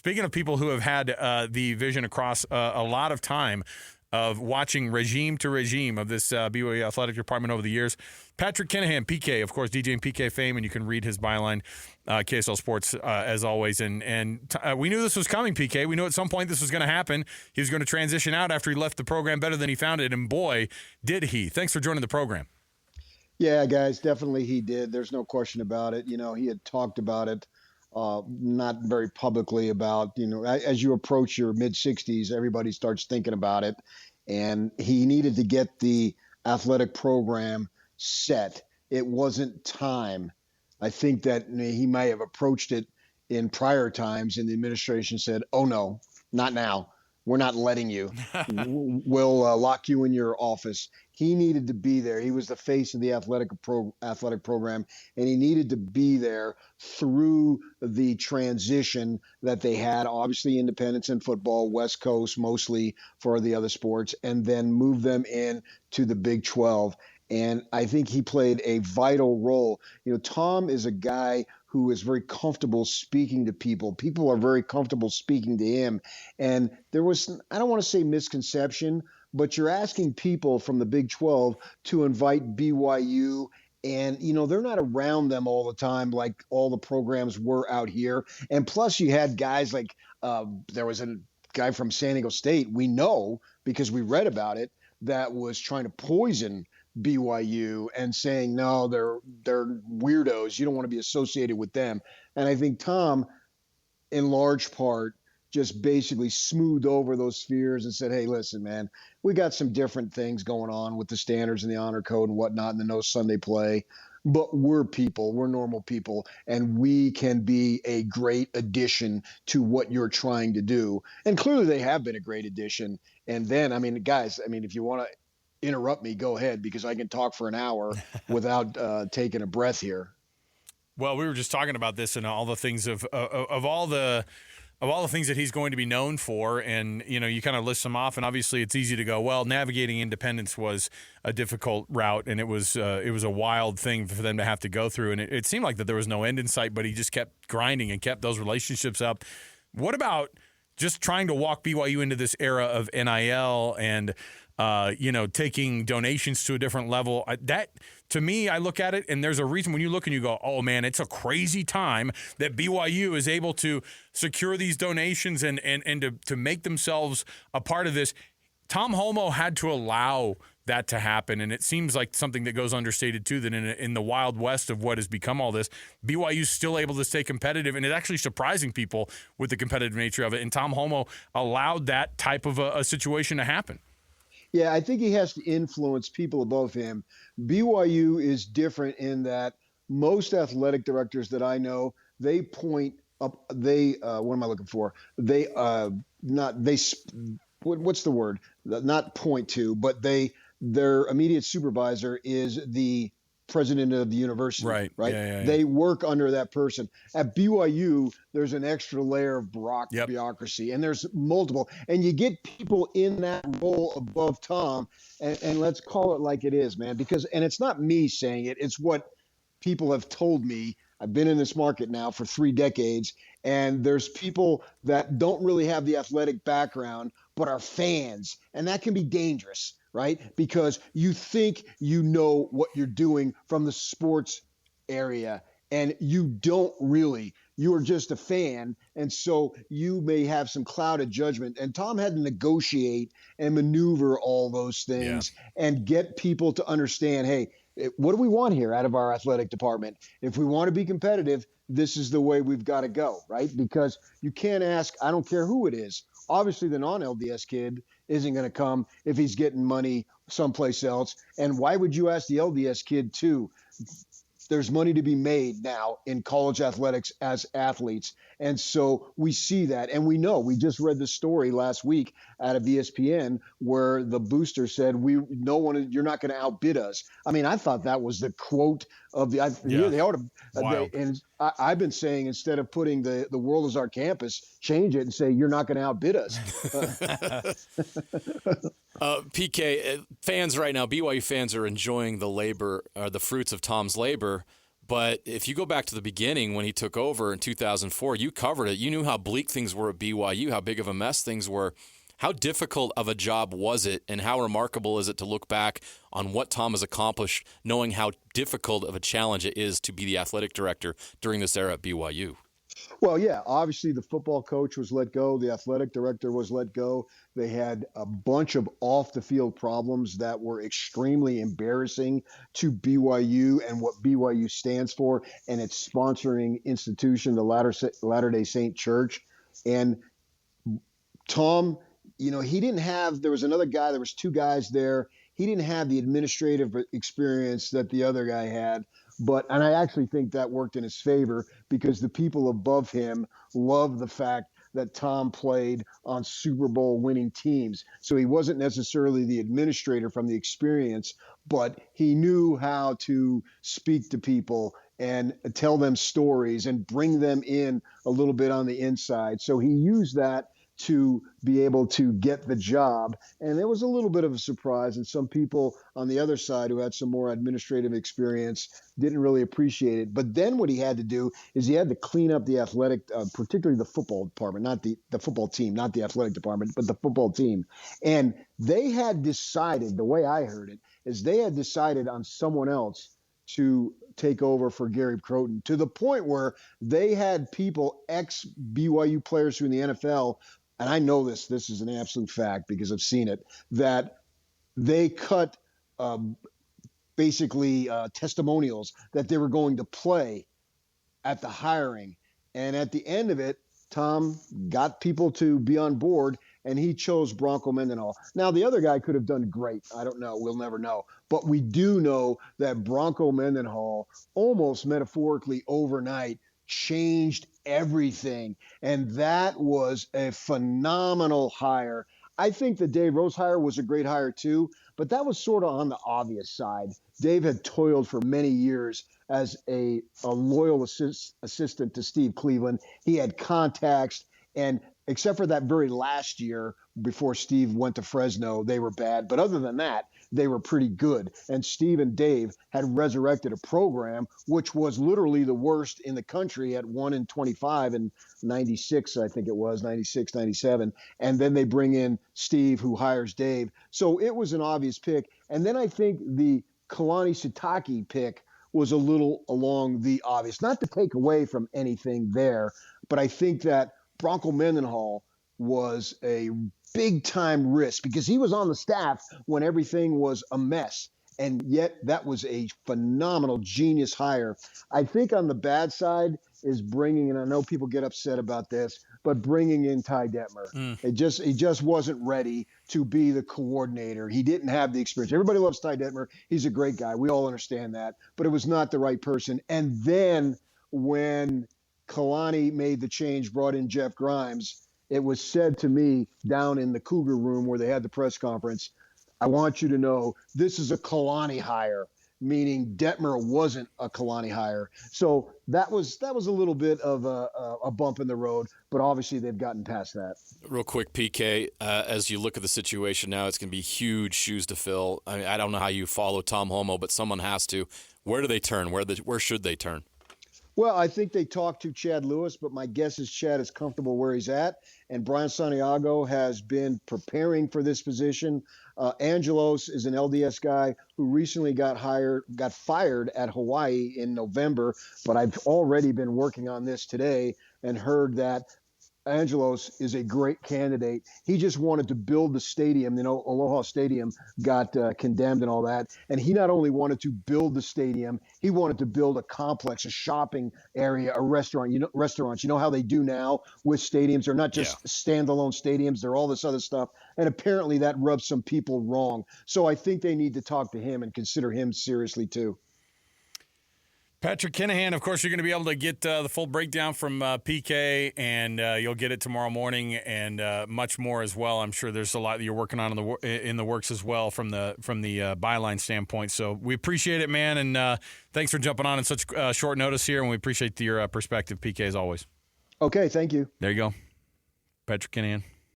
Speaking of people who have had the vision across a lot of time of watching regime to regime of this BYU athletic department over the years, Patrick Kinahan, PK, of course, DJ and PK fame, and you can read his byline, KSL Sports, as always. And we knew this was coming, PK. We knew at some point this was going to happen. He was going to transition out after he left the program better than he found it, and boy, did he. Thanks for joining the program. Yeah, guys, definitely he did. There's no question about it. You know, he had talked about it, not very publicly about, you know, as you approach your mid-60s, everybody starts thinking about it. And he needed to get the athletic program set. It wasn't time. I think that he may have approached it in prior times, and the administration said, oh, no, not now. We're not letting you. We'll lock you in your office. He needed to be there. He was the face of the athletic program, and he needed to be there through the transition that they had. Obviously, independence in football, West Coast mostly for the other sports, and then move them in to the Big 12. And I think he played a vital role. You know, Tom is a guy who is very comfortable speaking to people. People are very comfortable speaking to him. And there was, I don't want to say misconception, but you're asking people from the Big 12 to invite BYU. And, you know, they're not around them all the time like all the programs were out here. And plus you had guys like there was a guy from San Diego State, we know because we read about it, that was trying to poison BYU and saying, no, they're weirdos. You don't want to be associated with them. And I think Tom, in large part, just basically smoothed over those fears and said, hey, listen, man, we got some different things going on with the standards and the honor code and whatnot and the no Sunday play. But we're people, we're normal people, and we can be a great addition to what you're trying to do. And clearly they have been a great addition. And then, I mean, guys, I mean, if you want to interrupt me, go ahead, because I can talk for an hour without taking a breath here. Well, we were just talking about this and all the things of all the things that he's going to be known for, and you know, you kind of list them off, and obviously it's easy to go, well, navigating independence was a difficult route, and it was a wild thing for them to have to go through, and it seemed like that there was no end in sight, but he just kept grinding and kept those relationships up. What about just trying to walk BYU into this era of NIL and you know, taking donations to a different level? That, to me, I look at it, and there's a reason when you look and you go, oh, man, it's a crazy time that BYU is able to secure these donations and to make themselves a part of this. Tom Holmoe had to allow that to happen, and it seems like something that goes understated, too, that in the wild west of what has become all this, BYU's still able to stay competitive, and it's actually surprising people with the competitive nature of it, and Tom Holmoe allowed that type of a situation to happen. Yeah, I think he has to influence people above him. BYU is different in that most athletic directors that I know, they point up, what am I looking for? What's the word? Not point to, but their immediate supervisor is the president of the university, right? Yeah. They work under that person. At BYU, there's an extra layer of bureaucracy, and there's multiple. And you get people in that role above Tom, and let's call it like it is, man. And it's not me saying it; it's what people have told me. I've been in this market now for 3 decades, and there's people that don't really have the athletic background, but are fans, and that can be dangerous. Right? Because you think you know what you're doing from the sports area, and you don't really. You are just a fan, and so you may have some clouded judgment. And Tom had to negotiate and maneuver all those things and get people to understand, hey, what do we want here out of our athletic department? If we want to be competitive, this is the way we've got to go, right? Because you can't ask, I don't care who it is. Obviously, the non-LDS kid isn't going to come if he's getting money someplace else. And why would you ask the LDS kid too? There's money to be made now in college athletics as athletes. And so we see that. And we know, we just read the story last week out of ESPN where the booster said, you're not going to outbid us. I mean, I thought that was the quote of the, they ought to, and I've been saying, instead of putting the world is our campus, change it and say, you're not going to outbid us. PK, fans right now, BYU fans are enjoying the fruits of Tom's labor. But if you go back to the beginning when he took over in 2004, you covered it. You knew how bleak things were at BYU, how big of a mess things were. How difficult of a job was it, and how remarkable is it to look back on what Tom has accomplished, knowing how difficult of a challenge it is to be the athletic director during this era at BYU? Well, yeah, obviously the football coach was let go. The athletic director was let go. They had a bunch of off the field problems that were extremely embarrassing to BYU and what BYU stands for and its sponsoring institution, the Latter-day Saint Church. And Tom, he didn't have, there was another guy, there was two guys there. He didn't have the administrative experience that the other guy had. And I actually think that worked in his favor because the people above him loved the fact that Tom played on Super Bowl winning teams. So he wasn't necessarily the administrator from the experience, but he knew how to speak to people and tell them stories and bring them in a little bit on the inside. So he used that to be able to get the job. And it was a little bit of a surprise. And some people on the other side who had some more administrative experience didn't really appreciate it. But then what he had to do is he had to clean up the athletic, particularly the football department, not the football team, not the athletic department, but the football team. And they had decided, the way I heard it, is they had decided on someone else to take over for Gary Croton, to the point where they had people, ex-BYU players who in the NFL, and I know this is an absolute fact because I've seen it, that they cut basically testimonials that they were going to play at the hiring. And at the end of it, Tom got people to be on board, and he chose Bronco Mendenhall. Now, the other guy could have done great. I don't know. We'll never know. But we do know that Bronco Mendenhall almost metaphorically overnight changed everything. And that was a phenomenal hire. I think the Dave Rose hire was a great hire too, but that was sort of on the obvious side. Dave had toiled for many years as a loyal assistant to Steve Cleveland. He had contacts, and except for that very last year before Steve went to Fresno, they were bad. But other than that, they were pretty good. And Steve and Dave had resurrected a program which was literally the worst in the country at 1-25 in 96, I think it was, 96, 97. And then they bring in Steve, who hires Dave. So it was an obvious pick. And then I think the Kalani Sitake pick was a little along the obvious, not to take away from anything there, but I think that Bronco Mendenhall was a big-time risk because he was on the staff when everything was a mess. And yet that was a phenomenal genius hire. I think on the bad side is bringing, and I know people get upset about this, but bringing in Ty Detmer. He just wasn't ready to be the coordinator. He didn't have the experience. Everybody loves Ty Detmer. He's a great guy. We all understand that. But it was not the right person. And then when Kalani made the change, brought in Jeff Grimes, it was said to me down in the Cougar room where they had the press conference, I want you to know this is a Kalani hire, meaning Detmer wasn't a Kalani hire. So that was a little bit of a bump in the road, but obviously they've gotten past that. Real quick, PK, as you look at the situation now, it's going to be huge shoes to fill. I mean, I don't know how you follow Tom Holmoe, but someone has to. Where do they turn? Where should they turn? Well, I think they talked to Chad Lewis, but my guess is Chad is comfortable where he's at. And Brian Santiago has been preparing for this position. Angelos is an LDS guy who recently got fired at Hawaii in November. But I've already been working on this today and heard that Angelos is a great candidate. He just wanted to build the stadium. Aloha Stadium got condemned and all that. And he not only wanted to build the stadium, he wanted to build a complex, a shopping area, a restaurant. Restaurants. You know how they do now with stadiums? They're not just standalone stadiums. They're all this other stuff. And apparently that rubs some people wrong. So I think they need to talk to him and consider him seriously too. Patrick Kinahan, of course, you're going to be able to get the full breakdown from PK, and you'll get it tomorrow morning, and much more as well. I'm sure there's a lot that you're working on in the works as well from the byline standpoint. So we appreciate it, man, and thanks for jumping on in such short notice here, and we appreciate your perspective, PK, as always. Okay, thank you. There you go, Patrick Kinahan.